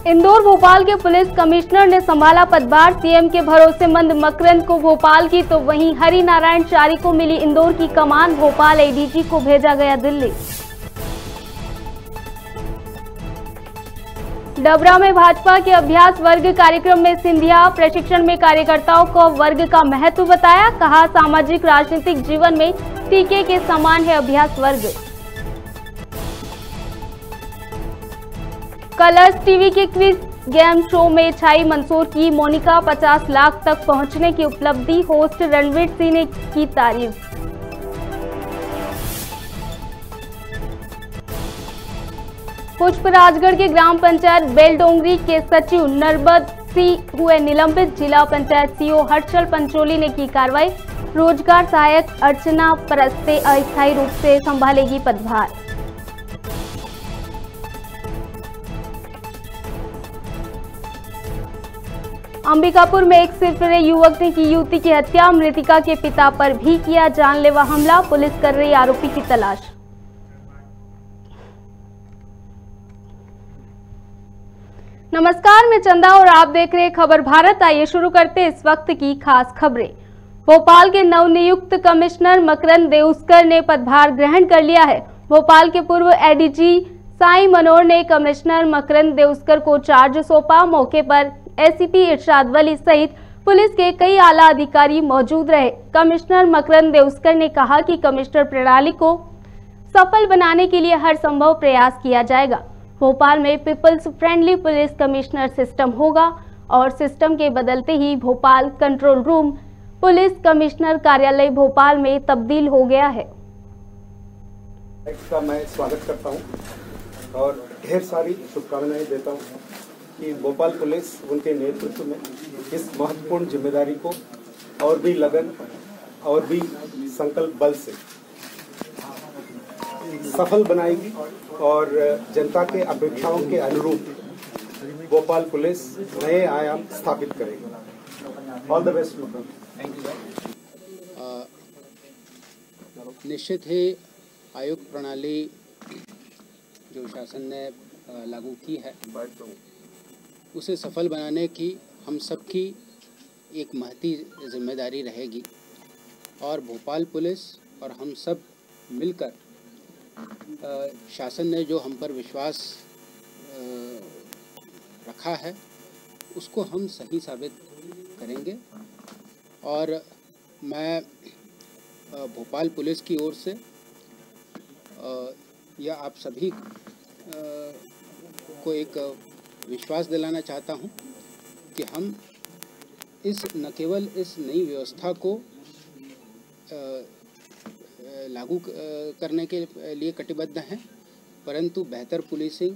इंदौर भोपाल के police commissioner ने संभाला पदभार। सीएम के भरोसेमंद मकरंद को भोपाल की तो वहीं हरि नारायण चारी को मिली इंदौर की कमान। भोपाल एडीजी को भेजा गया दिल्ली। डबरा में भाजपा के अभ्यास वर्ग कार्यक्रम में सिंधिया प्रशिक्षण में कार्यकर्ताओं को वर्ग का महत्व बताया। कहा, सामाजिक राजनीतिक जीवन में टीके के समान है अभ्यास वर्ग। कलर्स टीवी के क्विज गेम शो में छाई मंदसौर की मोनिका। 50 लाख तक पहुंचने की उपलब्धि। होस्ट रणवीर सिंह ने की तारीफ। पुष्पराजगढ़ के ग्राम पंचायत बेलडोंगरी के सचिव नरबद सिंह हुए निलंबित। जिला पंचायत सीओ हर्षल पंचोली ने की कार्रवाई। रोजगार सहायक अर्चना परस्ते अस्थायी रूप से संभालेगी पदभार। अंबिकापुर में एक सिरफिरे युवक ने की युवती की हत्या। मृतका के पिता पर भी किया जानलेवा हमला। पुलिस कर रही आरोपी की तलाश। नमस्कार, मैं चंदा और आप देख रहे हैं खबर भारत। आइए शुरू करते इस वक्त की खास खबरें। भोपाल के नवनियुक्त कमिश्नर मकरंद देउस्कर ने पदभार ग्रहण कर लिया है। भोपाल के पूर्व एडीजी साई मनोहर ने कमिश्नर मकरंद देउस्कर को चार्ज सौंपा। मौके पर एसीपी इरशाद वली सहित पुलिस के कई आला अधिकारी मौजूद रहे। कमिश्नर मकरंद देउस्कर ने कहा कि कमिश्नर प्रणाली को सफल बनाने के लिए हर संभव प्रयास किया जाएगा। भोपाल में people's friendly police commissioner system होगा और सिस्टम के बदलते ही Bhopal control room police commissioner कार्यालय भोपाल में तब्दील हो गया है। का मैं स्वागत करता हूं और ढेर सारी शुभकामनाएं देता हूं कि भोपाल पुलिस उनके नेतृत्व में इस महत्वपूर्ण जिम्मेदारी को और भी लगन और भी संकल्प बल से सफल बनाएगी और जनता के अपेक्षाओं के अनुरूप भोपाल पुलिस नए आयाम स्थापित करेगी। All the best. निश्चित ही आयुक्त प्रणाली जो शासन ने लागू की है उसे सफल बनाने की हम सबकी एक महती जिम्मेदारी रहेगी और भोपाल पुलिस और हम सब मिलकर शासन ने जो हम पर विश्वास रखा है उसको हम सही साबित करेंगे। और मैं भोपाल पुलिस की ओर से या आप सभी को एक विश्वास दिलाना चाहता हूं कि हम न केवल इस नई व्यवस्था को लागू करने के लिए कटिबद्ध हैं, परंतु बेहतर पुलिसिंग,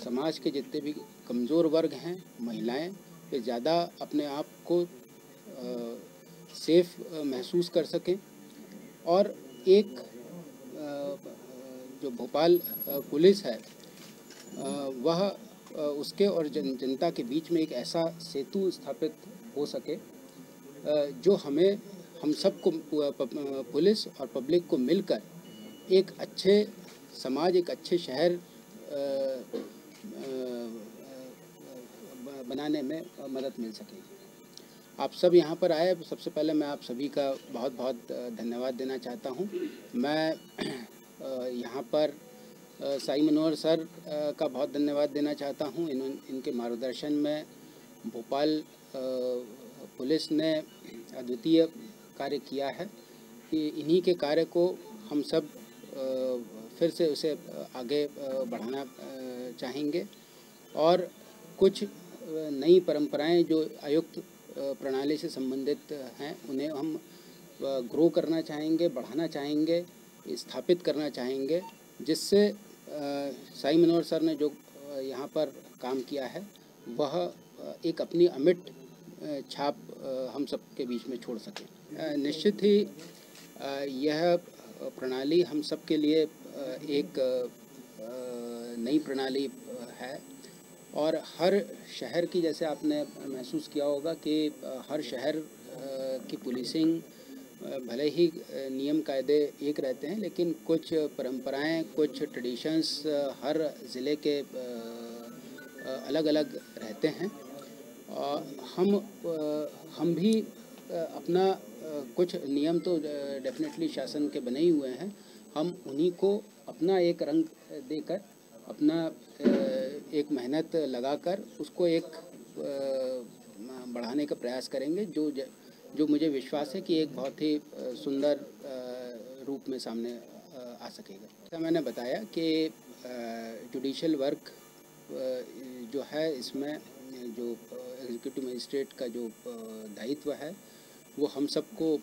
समाज के जितने भी कमज़ोर वर्ग हैं, महिलाएं, वे ज़्यादा अपने आप को सेफ महसूस कर सकें और एक जो भोपाल पुलिस है वह उसके और जनता के बीच में एक ऐसा सेतु स्थापित हो सके जो हम सबको पुलिस और पब्लिक को मिलकर एक अच्छे समाज, एक अच्छे शहर बनाने में मदद मिल सके। आप सब यहाँ पर आए, सबसे पहले मैं आप सभी का बहुत बहुत धन्यवाद देना चाहता हूँ। मैं यहाँ पर साई मनोहर सर का बहुत धन्यवाद देना चाहता हूँ। इनके मार्गदर्शन में भोपाल पुलिस ने अद्वितीय कार्य किया है कि इन्हीं के कार्य को हम सब फिर से उसे आगे बढ़ाना चाहेंगे और कुछ नई परंपराएं जो आयुक्त प्रणाली से संबंधित हैं उन्हें हम ग्रो करना चाहेंगे, बढ़ाना चाहेंगे, स्थापित करना चाहेंगे, जिससे साई मनोहर सर ने जो यहाँ पर काम किया है वह एक अपनी अमिट छाप हम सब के बीच में छोड़ सके। निश्चित ही यह प्रणाली हम सब के लिए एक नई प्रणाली है और हर शहर की, जैसे आपने महसूस किया होगा कि हर शहर की पुलिसिंग भले ही नियम कायदे एक रहते हैं, लेकिन कुछ परंपराएं, कुछ ट्रेडिशंस हर ज़िले के अलग अलग रहते हैं। हम भी अपना कुछ नियम तो डेफिनेटली शासन के बने ही हुए हैं, हम उन्हीं को अपना एक रंग देकर, अपना एक मेहनत लगाकर उसको एक बढ़ाने का प्रयास करेंगे, जो मुझे विश्वास है कि एक बहुत ही सुंदर रूप में सामने आ सकेगा। जैसा मैंने बताया कि जुडिशल वर्क जो है, इसमें जो एग्जीक्यूटिव मजिस्ट्रेट का जो दायित्व है वो हम सबको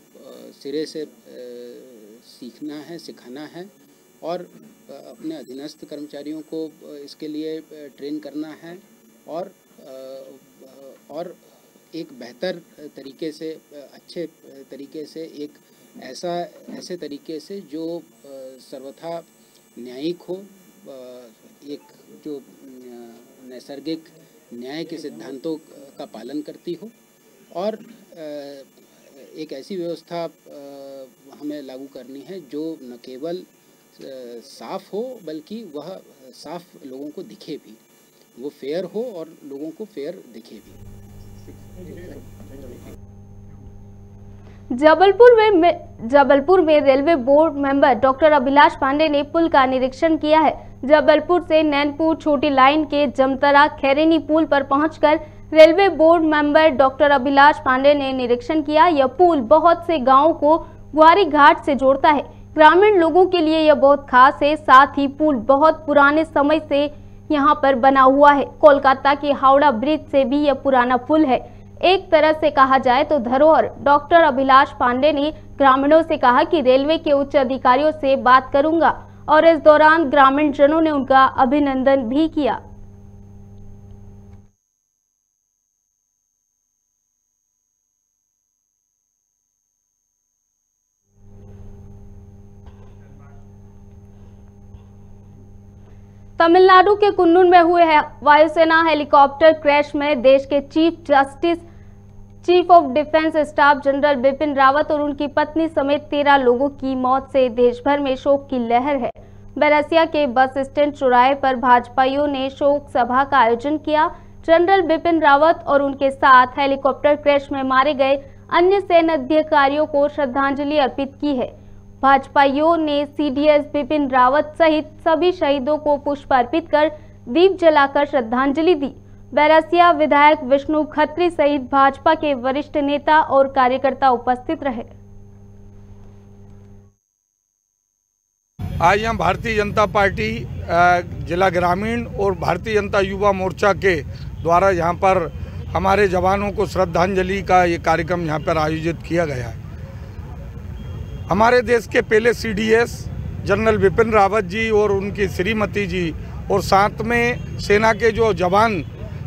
सिरे से सीखना है, सिखाना है और अपने अधीनस्थ कर्मचारियों को इसके लिए ट्रेन करना है और एक बेहतर तरीके से, अच्छे तरीके से, एक ऐसे तरीके से जो सर्वथा न्यायिक हो, एक जो नैसर्गिक न्याय के सिद्धांतों का पालन करती हो और एक ऐसी व्यवस्था हमें लागू करनी है जो न केवल साफ हो बल्कि वह साफ लोगों को दिखे भी, वो फेयर हो और लोगों को फेयर दिखे भी। जबलपुर में railway board member doctor Abhilash Pandey ने पुल का निरीक्षण किया है। जबलपुर से नैनपुर छोटी लाइन के जमतरा खैरेनी पुल पर पहुंचकर railway board member doctor Abhilash Pandey ने निरीक्षण किया। यह पुल बहुत से गांवों को ग्वारी घाट से जोड़ता है। ग्रामीण लोगों के लिए यह बहुत खास है। साथ ही पुल बहुत पुराने समय से यहाँ पर बना हुआ है। कोलकाता के हावड़ा ब्रिज से भी यह पुराना पुल है। एक तरह से कहा जाए तो धरोहर। डॉक्टर अभिलाष पांडे ने ग्रामीणों से कहा कि रेलवे के उच्च अधिकारियों से बात करूंगा और इस दौरान ग्रामीण जनों ने उनका अभिनंदन भी किया। तमिलनाडु के कुन्नूर में हुए वायुसेना हेलीकॉप्टर क्रैश में देश के chief of defence staff general Bipin Rawat और उनकी पत्नी समेत 13 लोगों की मौत से देश भर में शोक की लहर है। बैरसिया के बस स्टैंड चौराहे पर भाजपाइयों ने शोक सभा का आयोजन किया। जनरल बिपिन रावत और उनके साथ हेलीकॉप्टर क्रैश में मारे गए अन्य सैन्य अधिकारियों को श्रद्धांजलि अर्पित की है। भाजपाइयों ने सीडीएस बिपिन रावत सहित सभी शहीदों को पुष्प अर्पित कर दीप जलाकर श्रद्धांजलि दी। बैरसिया विधायक विष्णु खत्री सहित भाजपा के वरिष्ठ नेता और कार्यकर्ता उपस्थित रहे। आज यहाँ भारतीय जनता पार्टी जिला ग्रामीण और भारतीय जनता युवा मोर्चा के द्वारा यहाँ पर हमारे जवानों को श्रद्धांजलि का ये कार्यक्रम यहाँ पर आयोजित किया गया है। हमारे देश के पहले सीडीएस जनरल बिपिन रावत जी और उनकी श्रीमती जी और साथ में सेना के जो जवान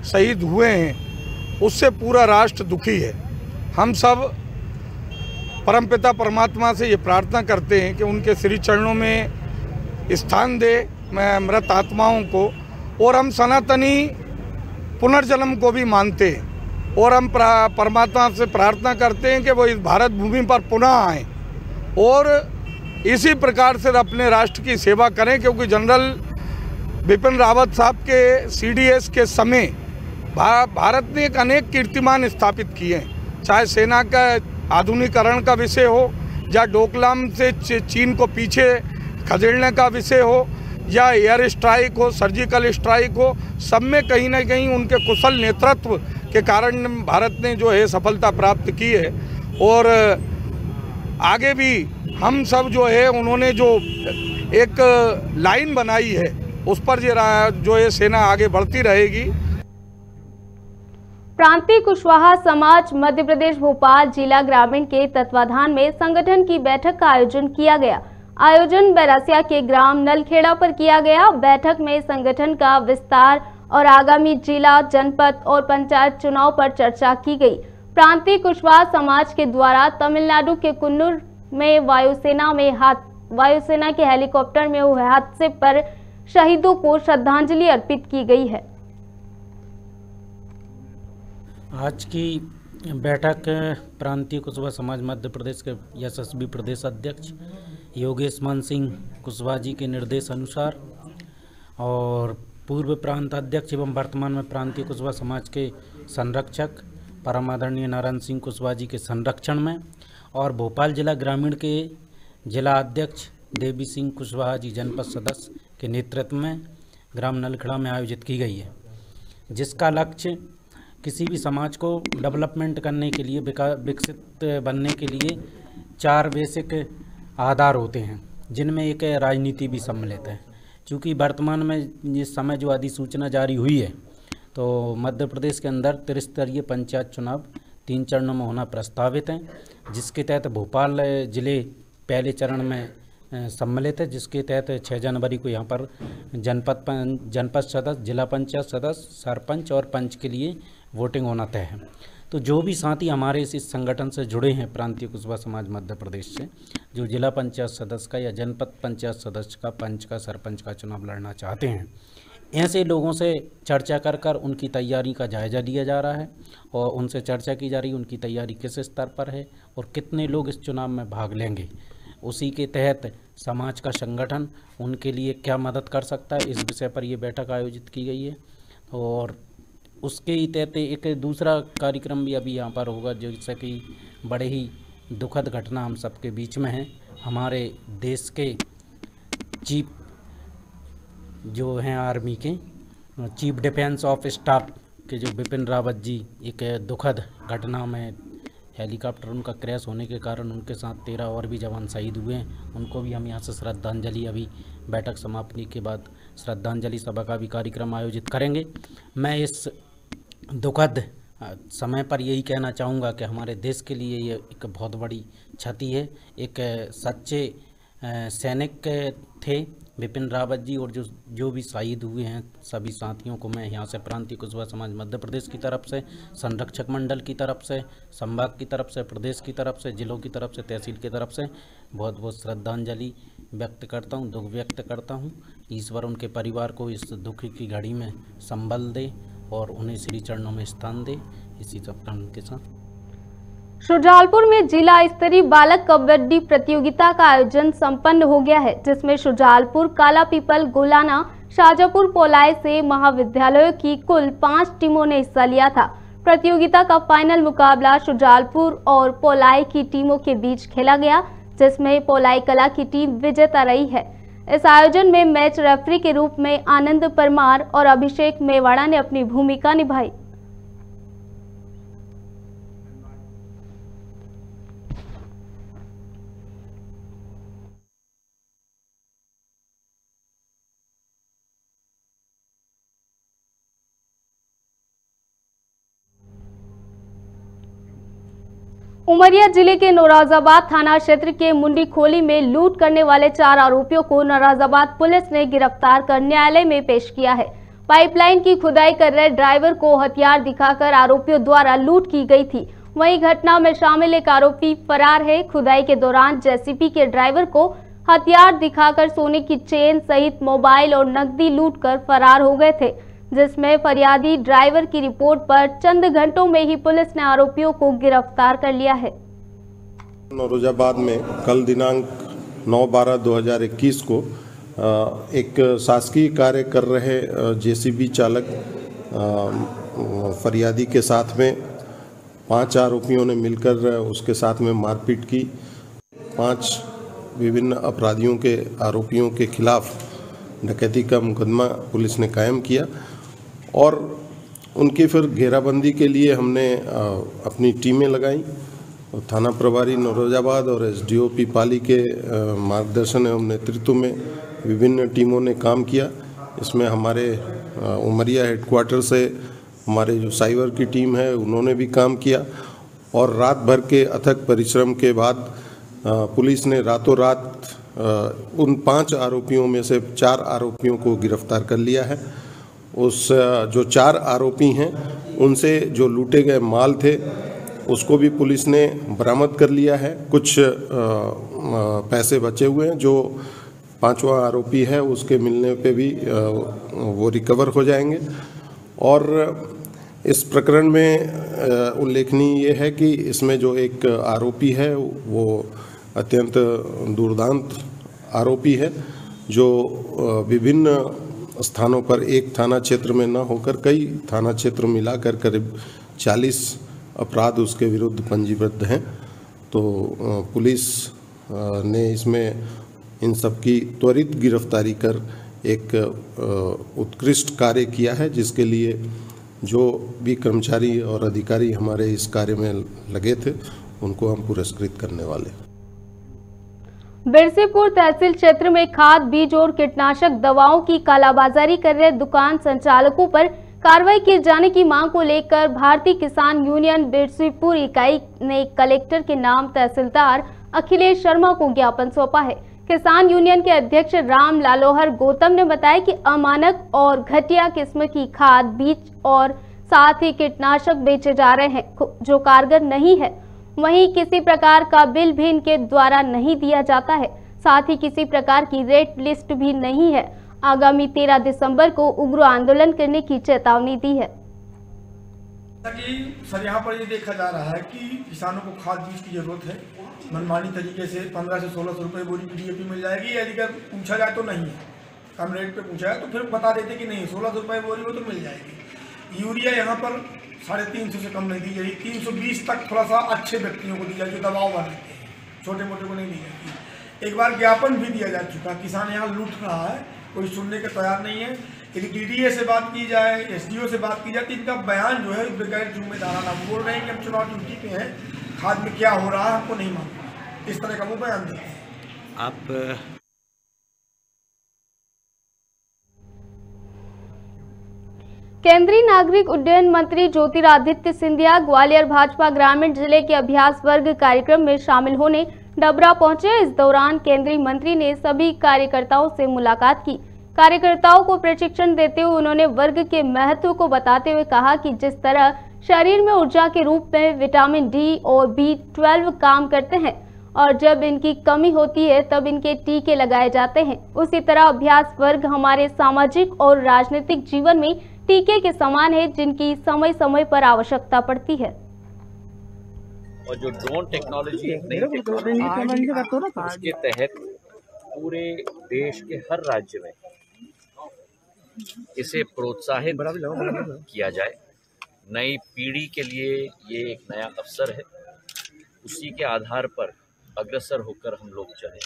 शहीद हुए हैं, उससे पूरा राष्ट्र दुखी है। हम सब परमपिता परमात्मा से ये प्रार्थना करते हैं कि उनके श्री चरणों में स्थान दे मृत आत्माओं को, और हम सनातनी पुनर्जन्म को भी मानते हैं और हम परमात्मा से प्रार्थना करते हैं कि वो इस भारत भूमि पर पुनः आएँ और इसी प्रकार से अपने राष्ट्र की सेवा करें, क्योंकि जनरल बिपिन रावत साहब के सीडीएस के समय भारत ने एक अनेक कीर्तिमान स्थापित किए हैं, चाहे सेना का आधुनिकीकरण का विषय हो या डोकलाम से चीन को पीछे खदेड़ने का विषय हो या एयर स्ट्राइक हो, सर्जिकल स्ट्राइक हो, सब में कहीं ना कहीं उनके कुशल नेतृत्व के कारण भारत ने जो है सफलता प्राप्त की है। और आगे भी हम सब जो है उन्होंने जो एक लाइन बनाई है उस पर जो है सेना आगे बढ़ती रहेगी। प्रांतीय कुशवाहा समाज मध्य प्रदेश भोपाल जिला ग्रामीण के तत्वाधान में संगठन की बैठक का आयोजन किया गया। आयोजन बैरसिया के ग्राम नलखेड़ा पर किया गया। बैठक में संगठन का विस्तार और आगामी जिला, जनपद और पंचायत चुनाव पर चर्चा की गई। प्रांतीय कुशवाहा समाज के द्वारा तमिलनाडु के कुन्नूर में वायुसेना के हेलीकॉप्टर में हुए हादसे पर शहीदों को श्रद्धांजलि अर्पित की गई है। आज की बैठक प्रांतीय कुशवाहा समाज मध्य प्रदेश के यशस्वी प्रदेश अध्यक्ष योगेश मान सिंह कुशवाहा जी के निर्देश अनुसार और पूर्व प्रांत अध्यक्ष एवं वर्तमान में प्रांतीय कुशवाहा समाज के संरक्षक परम आदरणीय नारायण सिंह कुशवाहा जी के संरक्षण में और भोपाल जिला ग्रामीण के जिला अध्यक्ष देवी सिंह कुशवाहा जी जनपद सदस्य के नेतृत्व में ग्राम नलखेड़ा में आयोजित की गई है, जिसका लक्ष्य किसी भी समाज को डेवलपमेंट करने के लिए, विकसित बनने के लिए 4 बेसिक आधार होते हैं, जिनमें एक राजनीति भी सम्मिलित है। चूँकि वर्तमान में इस समय जो अधिसूचना जारी हुई है, तो मध्य प्रदेश के अंदर त्रिस्तरीय पंचायत चुनाव 3 चरणों में होना प्रस्तावित है, जिसके तहत भोपाल जिले पहले चरण में सम्मिलित है, जिसके तहत 6 जनवरी को यहाँ पर जनपद सदस्य, जिला पंचायत सदस्य, सरपंच और पंच के लिए वोटिंग होना तय है। तो जो भी साथी हमारे इस संगठन से जुड़े हैं प्रांतीय कुशवाहा समाज मध्य प्रदेश से, जो जिला पंचायत सदस्य का या जनपद पंचायत सदस्य का, पंच का, सरपंच का चुनाव लड़ना चाहते हैं, ऐसे लोगों से चर्चा कर उनकी तैयारी का जायज़ा लिया जा रहा है और उनसे चर्चा की जा रही है उनकी तैयारी किस स्तर पर है और कितने लोग इस चुनाव में भाग लेंगे। उसी के तहत समाज का संगठन उनके लिए क्या मदद कर सकता है, इस विषय पर ये बैठक आयोजित की गई है। और उसके ही तहत एक दूसरा कार्यक्रम भी अभी यहाँ पर होगा, जिससे कि बड़े ही दुखद घटना हम सबके बीच में है। हमारे देश के चीफ जो हैं आर्मी के चीफ डिफेंस ऑफ स्टाफ के जो बिपिन रावत जी, एक दुखद घटना में हेलीकॉप्टर उनका क्रैश होने के कारण उनके साथ 13 और भी जवान शहीद हुए हैं। उनको भी हम यहाँ से श्रद्धांजलि, अभी बैठक समाप्ति के बाद श्रद्धांजलि सभा का भी कार्यक्रम आयोजित करेंगे। मैं इस दुखद समय पर यही कहना चाहूँगा कि हमारे देश के लिए ये एक बहुत बड़ी क्षति है। एक सच्चे सैनिक थे बिपिन रावत जी, और जो भी शहीद हुए हैं सभी साथियों को मैं यहाँ से प्रांतीय कुशवाहा समाज मध्य प्रदेश की तरफ से, संरक्षक मंडल की तरफ से, संभाग की तरफ से, प्रदेश की तरफ से, जिलों की तरफ से, तहसील की तरफ से बहुत बहुत श्रद्धांजलि व्यक्त करता हूँ, दुख व्यक्त करता हूँ। ईश्वर उनके परिवार को इस दुख की घड़ी में संबल दे और उन्हें श्री चरणों में स्थान दे। इसी प्रार्थना के साथ शुजालपुर में जिला स्तरीय बालक कबड्डी प्रतियोगिता का आयोजन संपन्न हो गया है, जिसमें शुजालपुर, काला पीपल, गोलाना, शाजापुर, पोलाई से महाविद्यालयों की कुल 5 टीमों ने हिस्सा लिया था। प्रतियोगिता का फाइनल मुकाबला शुजालपुर और पोलाई की टीमों के बीच खेला गया, जिसमें पोलाई कला की टीम विजेता रही है। इस आयोजन में मैच रेफरी के रूप में आनंद परमार और अभिषेक मेवाड़ा ने अपनी भूमिका निभाई। उमरिया जिले के नौरोजाबाद थाना क्षेत्र के मुंडी खोली में लूट करने वाले 4 आरोपियों को नौरोजाबाद पुलिस ने गिरफ्तार कर न्यायालय में पेश किया है। पाइपलाइन की खुदाई कर रहे ड्राइवर को हथियार दिखाकर आरोपियों द्वारा लूट की गई थी। वहीं घटना में शामिल एक आरोपी फरार है। खुदाई के दौरान जेसीबी के ड्राइवर को हथियार दिखाकर सोने की चेन सहित मोबाइल और नकदी लूट कर फरार हो गए थे, जिसमें फरियादी ड्राइवर की रिपोर्ट पर चंद घंटों में ही पुलिस ने आरोपियों को गिरफ्तार कर लिया है। नौरोजाबाद में कल दिनांक 9/12/2021 को एक शासकीय कार्य कर रहे जेसीबी चालक फरियादी के साथ में 5 आरोपियों ने मिलकर उसके साथ में मारपीट की। 5 विभिन्न अपराधियों के आरोपियों के खिलाफ डकैती का मुकदमा पुलिस ने कायम किया और उनकी फिर घेराबंदी के लिए हमने अपनी टीमें लगाई। थाना प्रभारी नौरोजाबाद और एसडीओपी पाली के मार्गदर्शन एवं नेतृत्व में विभिन्न टीमों ने काम किया। इसमें हमारे उमरिया हेडक्वार्टर से हमारे जो साइबर की टीम है उन्होंने भी काम किया और रात भर के अथक परिश्रम के बाद पुलिस ने रातों रात उन 5 आरोपियों में से 4 आरोपियों को गिरफ्तार कर लिया है। उस जो 4 आरोपी हैं उनसे जो लूटे गए माल थे उसको भी पुलिस ने बरामद कर लिया है। कुछ पैसे बचे हुए हैं, जो 5वां आरोपी है उसके मिलने पे भी वो रिकवर हो जाएंगे। और इस प्रकरण में उल्लेखनीय ये है कि इसमें जो एक आरोपी है वो अत्यंत दुर्दांत आरोपी है, जो विभिन्न स्थानों पर एक थाना क्षेत्र में न होकर कई थाना क्षेत्र मिलाकर करीब 40 अपराध उसके विरुद्ध पंजीबद्ध हैं। तो पुलिस ने इसमें इन सब की त्वरित गिरफ्तारी कर एक उत्कृष्ट कार्य किया है, जिसके लिए जो भी कर्मचारी और अधिकारी हमारे इस कार्य में लगे थे उनको हम पुरस्कृत करने वाले। बिरसीपुर तहसील क्षेत्र में खाद, बीज और कीटनाशक दवाओं की कालाबाजारी कर रहे दुकान संचालकों पर कार्रवाई किए जाने की मांग को लेकर भारतीय किसान यूनियन बिरसीपुर इकाई ने कलेक्टर के नाम तहसीलदार अखिलेश शर्मा को ज्ञापन सौंपा है। किसान यूनियन के अध्यक्ष राम लालोहर गौतम ने बताया कि अमानक और घटिया किस्म की खाद, बीज और साथ ही कीटनाशक बेचे जा रहे हैं जो कारगर नहीं है। वहीं किसी प्रकार का बिल भी इनके द्वारा नहीं दिया जाता है, साथ ही किसी प्रकार की रेट लिस्ट भी नहीं है। आगामी 13 दिसंबर को उग्र आंदोलन करने की चेतावनी दी है। सर यहाँ पर ये देखा जा रहा है कि किसानों को खाद बीज की जरूरत है। मनमानी तरीके से 1500 से 1600 रुपये बोरी की DAP मिल जाएगी। यदि अगर पूछा जाए तो नहीं है, कम रेट पे पूछा है तो फिर बता देते कि नहीं 1600 रुपये बोरी हो तो मिल जाएगी। यूरिया यहाँ पर 350 से कम नहीं दी जाएगी, 320 तक थोड़ा सा अच्छे व्यक्तियों को दी जाएगी, दबाव बनाते हैं, छोटे मोटे को नहीं दी जाएगी। एक बार ज्ञापन भी दिया जा चुका, किसान यहाँ लूट रहा है, कोई सुनने के तैयार नहीं है। यदि DDA से बात की जाए, SDO से बात की जाए तो इनका बयान जो है बगैर जिम्मेदाराना बोल रहे हैं कि हम चुनाव ड्यूटी पे हैं, खाद में क्या हो रहा है हमको नहीं मालूम, इस तरह का वो बयान देते हैं। आप केंद्रीय नागरिक उड्डयन मंत्री ज्योतिरादित्य सिंधिया ग्वालियर भाजपा ग्रामीण जिले के अभ्यास वर्ग कार्यक्रम में शामिल होने डबरा पहुंचे। इस दौरान केंद्रीय मंत्री ने सभी कार्यकर्ताओं से मुलाकात की। कार्यकर्ताओं को प्रशिक्षण देते हुए उन्होंने वर्ग के महत्व को बताते हुए कहा कि जिस तरह शरीर में ऊर्जा के रूप में विटामिन D और B12 काम करते हैं और जब इनकी कमी होती है तब इनके टीके लगाए जाते हैं, उसी तरह अभ्यास वर्ग हमारे सामाजिक और राजनीतिक जीवन में टीके के समान है जिनकी समय समय पर आवश्यकता पड़ती है। और जो ड्रोन टेक्नोलॉजी एक नई टेक्नोलॉजी उसके तहत पूरे देश के हर राज्य में इसे प्रोत्साहित किया जाए। नई पीढ़ी के लिए ये एक नया अवसर है, उसी के आधार पर अग्रसर होकर हम लोग चले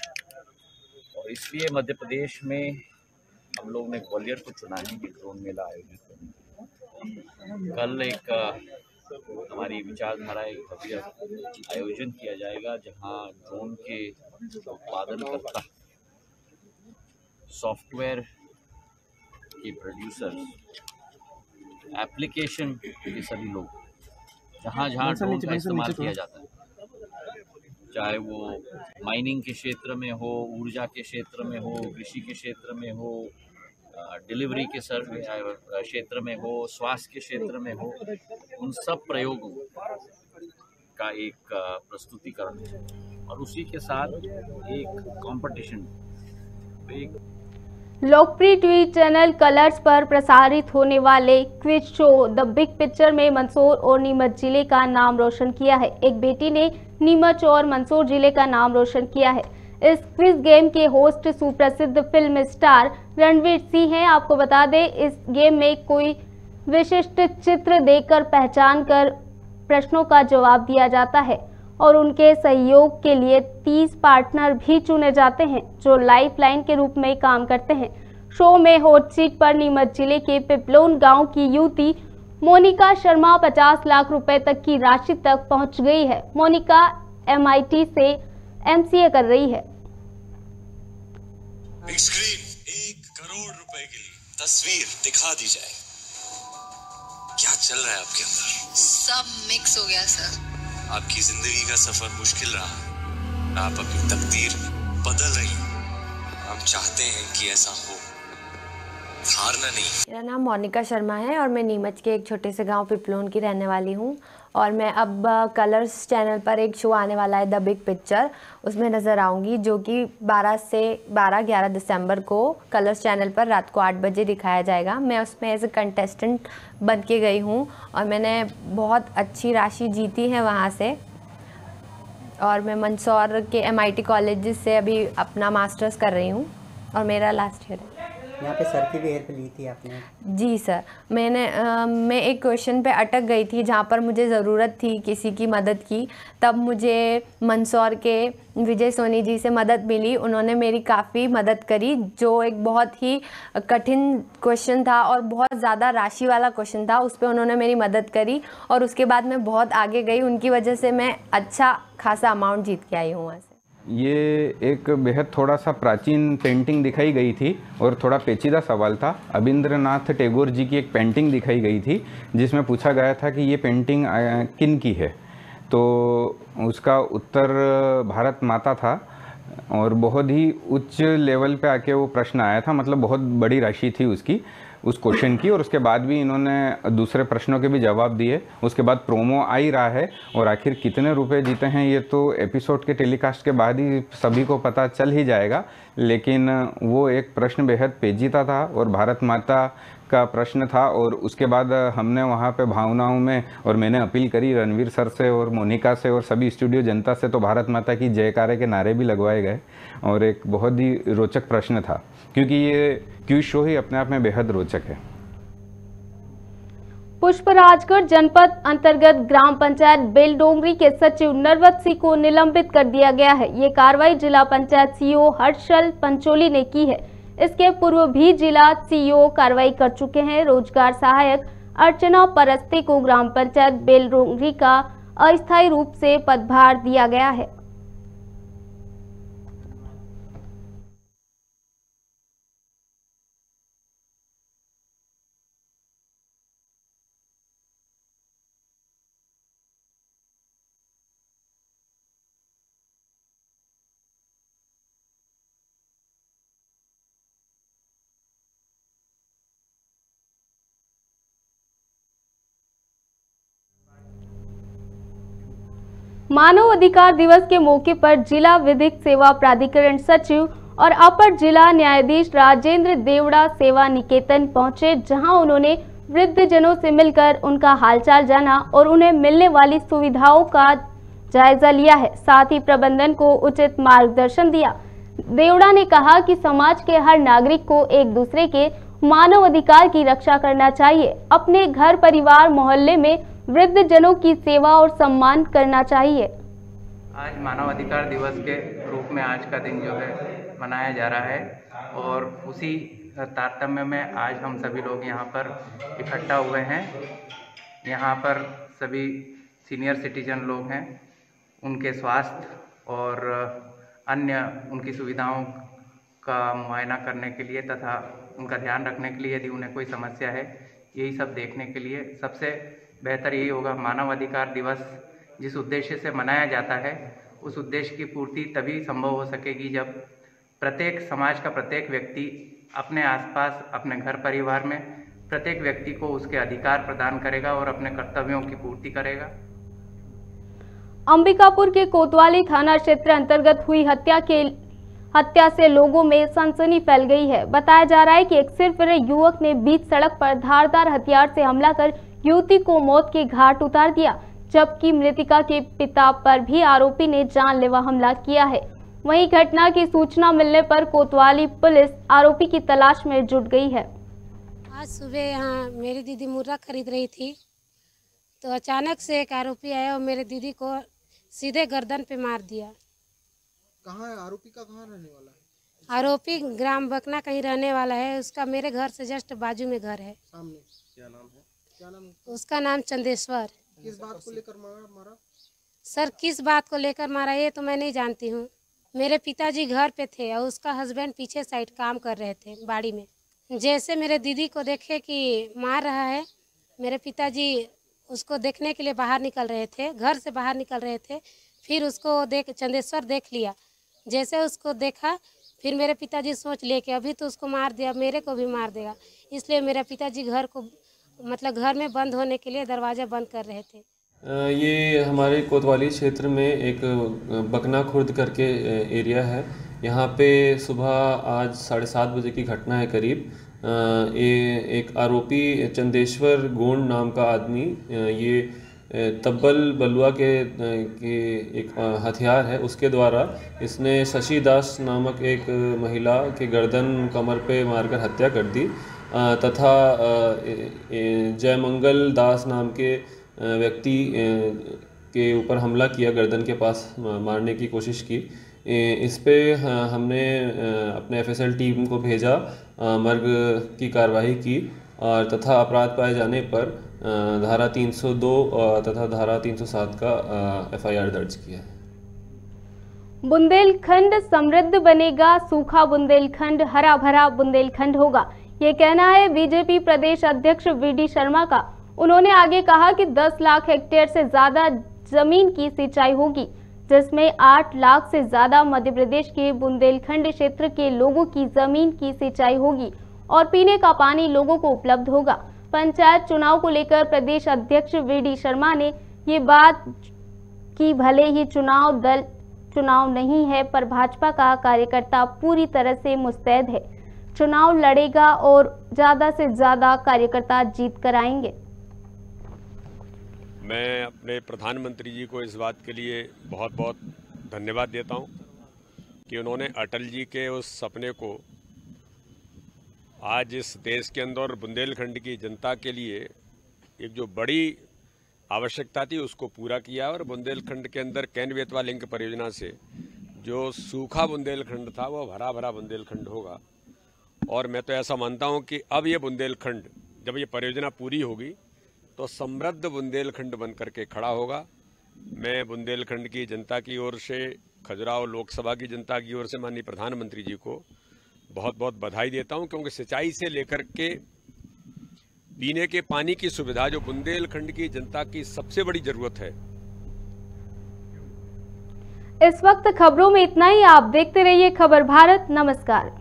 और इसलिए मध्य प्रदेश में हम लोग ने ग्वालियर को चुना है कि ड्रोन मेला आयोजित करने। कल एक हमारी विचारधारा एक भव्य आयोजन किया जाएगा जहां ड्रोन के उत्पादन करता, सॉफ्टवेयर के प्रोड्यूसर, एप्लीकेशन के सभी लोग, जहां जहां ड्रोन का इस्तेमाल किया जाता है, चाहे वो माइनिंग के क्षेत्र में हो, ऊर्जा के क्षेत्र में हो, कृषि के क्षेत्र में हो, डिलीवरी के क्षेत्र में हो, स्वास्थ्य के क्षेत्र में हो, उन सब प्रयोगों का एक प्रस्तुतिकरण है और उसी के साथ एक कंपटीशन। लोकप्रिय टीवी चैनल कलर्स पर प्रसारित होने वाले quiz show the big picture में मंदसौर और नीमच जिले का नाम रोशन किया है। एक बेटी ने नीमच और मंदसौर जिले का नाम रोशन किया है। इस क्विज गेम के होस्ट सुप्रसिद्ध फिल्म स्टार रणवीर सिंह हैं। आपको बता दें, इस गेम में कोई विशिष्ट चित्र देकर पहचान कर प्रश्नों का जवाब दिया जाता है और उनके सहयोग के लिए 30 पार्टनर भी चुने जाते हैं जो लाइफलाइन के रूप में काम करते हैं। शो में हॉट सीट पर नीमच जिले के पिपलोन गांव की युवती मोनिका शर्मा 50 लाख रुपए तक की राशि तक पहुंच गई है। मोनिका MIT से MCA कर रही है। स्क्रीन 1 करोड़ रुपए के लिए तस्वीर दिखा दी जाए। क्या चल रहा है आपके अंदर? सब मिक्स हो गया सर। आपकी जिंदगी का सफर मुश्किल रहा, आप अपनी तकदीर बदल रही हैं। हम चाहते हैं कि ऐसा हो, हारना नहीं। मेरा नाम मोनिका शर्मा है और मैं नीमच के एक छोटे से गांव पिपलोन की रहने वाली हूं और मैं अब कलर्स चैनल पर एक शो आने वाला है द बिग पिक्चर, उसमें नज़र आऊंगी जो कि 11 दिसंबर को कलर्स चैनल पर रात को 8 बजे दिखाया जाएगा। मैं उसमें एज ए कंटेस्टेंट बन के गई हूं और मैंने बहुत अच्छी राशि जीती है वहां से और मैं मंदसौर के MIT कॉलेज से अभी अपना मास्टर्स कर रही हूँ और मेरा लास्ट ईयर है। यहाँ पे सर की भी हेल्प ली थी आपने? जी सर, मैं एक क्वेश्चन पे अटक गई थी जहाँ पर मुझे ज़रूरत थी किसी की मदद की। तब मुझे मंदसौर के विजय सोनी जी से मदद मिली। उन्होंने मेरी काफ़ी मदद करी। जो एक बहुत ही कठिन क्वेश्चन था और बहुत ज़्यादा राशि वाला क्वेश्चन था, उस पर उन्होंने मेरी मदद करी और उसके बाद मैं बहुत आगे गई। उनकी वजह से मैं अच्छा खासा अमाउंट जीत के आई हूँ वहाँ से। ये एक बेहद थोड़ा सा प्राचीन पेंटिंग दिखाई गई थी और थोड़ा पेचीदा सवाल था। अबिंद्रनाथ टैगोर जी की एक पेंटिंग दिखाई गई थी जिसमें पूछा गया था कि ये पेंटिंग किन की है, तो उसका उत्तर भारत माता था और बहुत ही उच्च लेवल पे आके वो प्रश्न आया था। मतलब बहुत बड़ी राशि थी उसकी, उस क्वेश्चन की। और उसके बाद भी इन्होंने दूसरे प्रश्नों के भी जवाब दिए। उसके बाद प्रोमो आ ही रहा है और आखिर कितने रुपए जीते हैं ये तो एपिसोड के टेलीकास्ट के बाद ही सभी को पता चल ही जाएगा। लेकिन वो एक प्रश्न बेहद पेचीदा था और भारत माता का प्रश्न था। और उसके बाद हमने वहाँ पे भावनाओं में और मैंने अपील करी रणवीर सर से और मोनिका से और सभी स्टूडियो जनता से, तो भारत माता की जयकारे के नारे भी लगवाए गए। और एक बहुत ही रोचक प्रश्न था क्योंकि ये क्यूज शो ही अपने आप में बेहद रोचक है। पुष्पराजगढ़ जनपद अंतर्गत ग्राम पंचायत बेलडोंगरी के सचिव नरवत सिंह को निलंबित कर दिया गया है। ये कार्रवाई जिला पंचायत सीईओ हर्षल पंचोली ने की है। इसके पूर्व भी जिला सीईओ कार्रवाई कर चुके हैं। रोजगार सहायक अर्चना परस्ते को ग्राम पंचायत बेलडोंगरी का अस्थायी रूप से पदभार दिया गया है। मानव अधिकार दिवस के मौके पर जिला विधिक सेवा प्राधिकरण सचिव और अपर जिला न्यायाधीश राजेंद्र देवड़ा सेवा निकेतन पहुंचे, जहां उन्होंने वृद्धजनों से मिलकर उनका हालचाल जाना और उन्हें मिलने वाली सुविधाओं का जायजा लिया है। साथ ही प्रबंधन को उचित मार्गदर्शन दिया। देवड़ा ने कहा कि समाज के हर नागरिक को एक दूसरे के मानव अधिकार की रक्षा करना चाहिए। अपने घर, परिवार, मोहल्ले में वृद्धजनों की सेवा और सम्मान करना चाहिए। आज मानव अधिकार दिवस के रूप में आज का दिन जो है मनाया जा रहा है और उसी तारतम्य में आज हम सभी लोग यहाँ पर इकट्ठा हुए हैं। यहाँ पर सभी सीनियर सिटीजन लोग हैं, उनके स्वास्थ्य और अन्य उनकी सुविधाओं का मुआयना करने के लिए तथा उनका ध्यान रखने के लिए, यदि उन्हें कोई समस्या है, यही सब देखने के लिए सबसे बेहतर यही होगा। मानव अधिकार दिवस जिस उद्देश्य से मनाया जाता है, उस उद्देश्य की पूर्ति तभी संभव हो सकेगी जब प्रत्येक समाज का प्रत्येक व्यक्ति अपने आसपास, अपने घर परिवार में प्रत्येक व्यक्ति को उसके अधिकार प्रदान करेगा और अपने कर्तव्यों की पूर्ति करेगा। अंबिकापुर के कोतवाली थाना क्षेत्र अंतर्गत हुई हत्या से लोगों में सनसनी फैल गई है। बताया जा रहा है कि एक सिरफिरे युवक ने बीच सड़क पर धारदार हथियार से हमला कर युवती को मौत के घाट उतार दिया, जबकि मृतका के पिता पर भी आरोपी ने जानलेवा हमला किया है। वहीं घटना की सूचना मिलने पर कोतवाली पुलिस आरोपी की तलाश में जुट गई है। आज सुबह यहाँ मेरी दीदी मुर्रा खरीद रही थी तो अचानक से एक आरोपी आया और मेरे दीदी को सीधे गर्दन पे मार दिया। कहाँ है आरोपी? का कहाँ रहने वाला है? आरोपी ग्राम बकना कहीं रहने वाला है। उसका मेरे घर से जस्ट बाजू में घर है। सामने क्या नाम है? क्या नाम? उसका नाम चंदेश्वर। किस बात को लेकर मारा? सर, किस बात को लेकर मारा ये तो मैं नहीं जानती हूँ। मेरे पिताजी घर पे थे और उसका हस्बैंड पीछे साइड काम कर रहे थे बाड़ी में। जैसे मेरे दीदी को देखे कि मार रहा है, मेरे पिताजी उसको देखने के लिए बाहर निकल रहे थे, घर से बाहर निकल रहे थे। फिर उसको चंदेश्वर देख लिया। जैसे उसको देखा, फिर मेरे पिताजी सोच लिए कि अभी तो उसको मार दिया, मेरे को भी मार देगा। इसलिए मेरे पिताजी घर को घर में बंद होने के लिए दरवाज़ा बंद कर रहे थे। ये हमारे कोतवाली क्षेत्र में एक बकना खुर्द करके एरिया है। यहाँ पे सुबह आज 7:30 बजे की घटना है करीब। एक आरोपी चंदेश्वर गोंड नाम का आदमी ये तब्बल बलुआ के एक हथियार है, उसके द्वारा इसने शशि दास नामक एक महिला के गर्दन कमर पे मारकर हत्या कर दी तथा जयमंगल दास नाम के व्यक्ति के ऊपर हमला किया, गर्दन के पास मारने की कोशिश की। इस पे हमने अपने एफएसएल टीम को भेजा, मर्ग की कार्रवाई की और तथा अपराध पाए जाने पर धारा 302 तथा धारा 307 का एफआईआर दर्ज किया है। बुंदेलखंड समृद्ध बनेगा, सूखा बुंदेलखंड हरा भरा बुंदेलखंड होगा, ये कहना है बीजेपी प्रदेश अध्यक्ष वीडी शर्मा का। उन्होंने आगे कहा कि 10 लाख हेक्टेयर से ज्यादा जमीन की सिंचाई होगी, जिसमें 8 लाख से ज्यादा मध्य प्रदेश के बुंदेलखंड क्षेत्र के लोगों की जमीन की सिंचाई होगी और पीने का पानी लोगों को उपलब्ध होगा। पंचायत चुनाव को लेकर प्रदेश अध्यक्ष वीडी शर्मा ने ये बात की, भले ही चुनाव नहीं है पर भाजपा का कार्यकर्ता पूरी तरह से मुस्तैद है, चुनाव लड़ेगा और ज्यादा से ज्यादा कार्यकर्ता जीत कर आएंगे। मैं अपने प्रधानमंत्री जी को इस बात के लिए बहुत बहुत धन्यवाद देता हूं कि उन्होंने अटल जी के उस सपने को आज इस देश के अंदर बुंदेलखंड की जनता के लिए एक जो बड़ी आवश्यकता थी उसको पूरा किया और बुंदेलखंड के अंदर कैन बेतवा लिंक परियोजना से जो सूखा बुंदेलखंड था वो भरा भरा बुंदेलखंड होगा। और मैं तो ऐसा मानता हूं कि अब ये बुंदेलखंड जब ये परियोजना पूरी होगी तो समृद्ध बुंदेलखंड बन करके खड़ा होगा। मैं बुंदेलखंड की जनता की ओर से, खजुराहो लोकसभा की जनता की ओर से माननीय प्रधानमंत्री जी को बहुत बहुत बधाई देता हूं, क्योंकि सिंचाई से लेकर के पीने के पानी की सुविधा जो बुंदेलखंड की जनता की सबसे बड़ी जरूरत है। इस वक्त खबरों में इतना ही। आप देखते रहिए खबर भारत। नमस्कार।